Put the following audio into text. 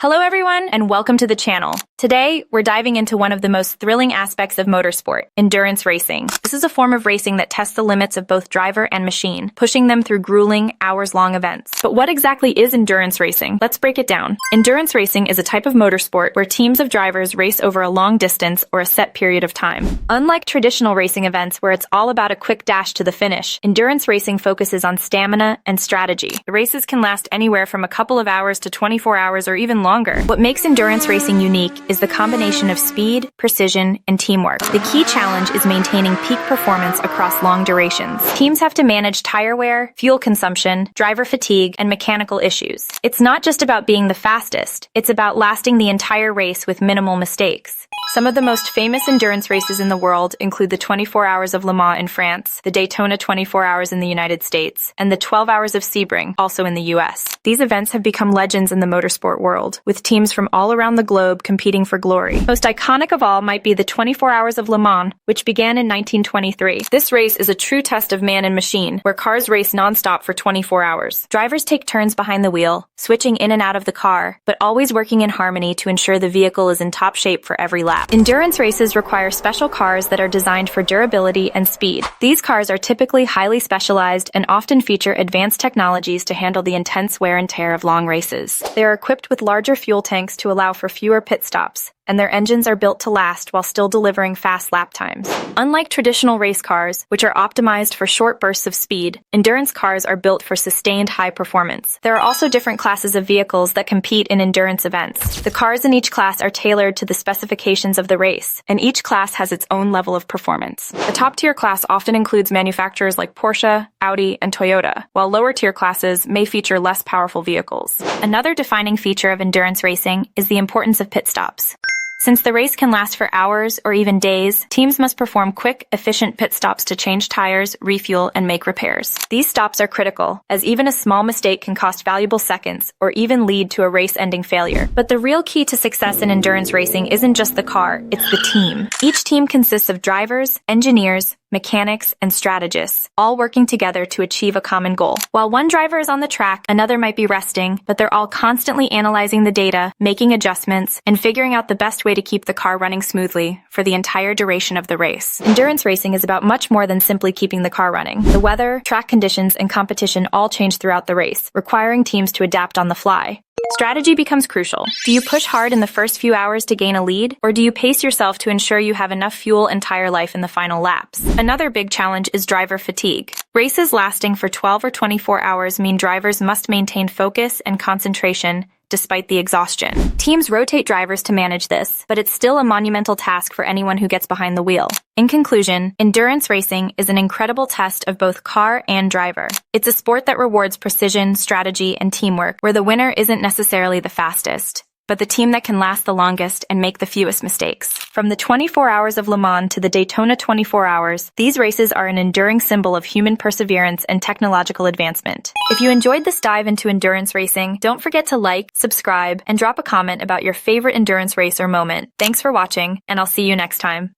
Hello everyone, and welcome to the channel. Today, we're diving into one of the most thrilling aspects of motorsport, endurance racing. This is a form of racing that tests the limits of both driver and machine, pushing them through grueling, hours-long events. But what exactly is endurance racing? Let's break it down. Endurance racing is a type of motorsport where teams of drivers race over a long distance or a set period of time. Unlike traditional racing events where it's all about a quick dash to the finish, endurance racing focuses on stamina and strategy. The races can last anywhere from a couple of hours to 24 hours or even longer. What makes endurance racing unique is the combination of speed, precision, and teamwork. The key challenge is maintaining peak performance across long durations. Teams have to manage tire wear, fuel consumption, driver fatigue, and mechanical issues. It's not just about being the fastest, it's about lasting the entire race with minimal mistakes. Some of the most famous endurance races in the world include the 24 Hours of Le Mans in France, the Daytona 24 Hours in the United States, and the 12 Hours of Sebring, also in the US. These events have become legends in the motorsport world, with teams from all around the globe competing for glory. Most iconic of all might be the 24 Hours of Le Mans, which began in 1923. This race is a true test of man and machine, where cars race non-stop for 24 hours. Drivers take turns behind the wheel, switching in and out of the car, but always working in harmony to ensure the vehicle is in top shape for every lap. Endurance races require special cars that are designed for durability and speed. These cars are typically highly specialized and often feature advanced technologies to handle the intense wear and tear of long races. They are equipped with larger fuel tanks to allow for fewer pit stops, and their engines are built to last while still delivering fast lap times. Unlike traditional race cars, which are optimized for short bursts of speed, endurance cars are built for sustained high performance. There are also different classes of vehicles that compete in endurance events. The cars in each class are tailored to the specifications of the race, and each class has its own level of performance. The top-tier class often includes manufacturers like Porsche, Audi, and Toyota, while lower-tier classes may feature less powerful vehicles. Another defining feature of endurance racing is the importance of pit stops. Since the race can last for hours or even days, teams must perform quick, efficient pit stops to change tires, refuel, and make repairs. These stops are critical, as even a small mistake can cost valuable seconds or even lead to a race-ending failure. But the real key to success in endurance racing isn't just the car, it's the team. Each team consists of drivers, engineers, mechanics, and strategists, all working together to achieve a common goal. While one driver is on the track, another might be resting, but they're all constantly analyzing the data, making adjustments, and figuring out the best way to keep the car running smoothly for the entire duration of the race. Endurance racing is about much more than simply keeping the car running. The weather, track conditions, and competition all change throughout the race, requiring teams to adapt on the fly. Strategy becomes crucial. Do you push hard in the first few hours to gain a lead, or do you pace yourself to ensure you have enough fuel and tire life in the final laps? Another big challenge is driver fatigue. Races lasting for 12 or 24 hours mean drivers must maintain focus and concentration despite the exhaustion. Teams rotate drivers to manage this, but it's still a monumental task for anyone who gets behind the wheel. In conclusion, endurance racing is an incredible test of both car and driver. It's a sport that rewards precision, strategy, and teamwork, where the winner isn't necessarily the fastest, but the team that can last the longest and make the fewest mistakes. From the 24 Hours of Le Mans to the Daytona 24 Hours, these races are an enduring symbol of human perseverance and technological advancement. If you enjoyed this dive into endurance racing, don't forget to like, subscribe, and drop a comment about your favorite endurance race or moment. Thanks for watching, and I'll see you next time.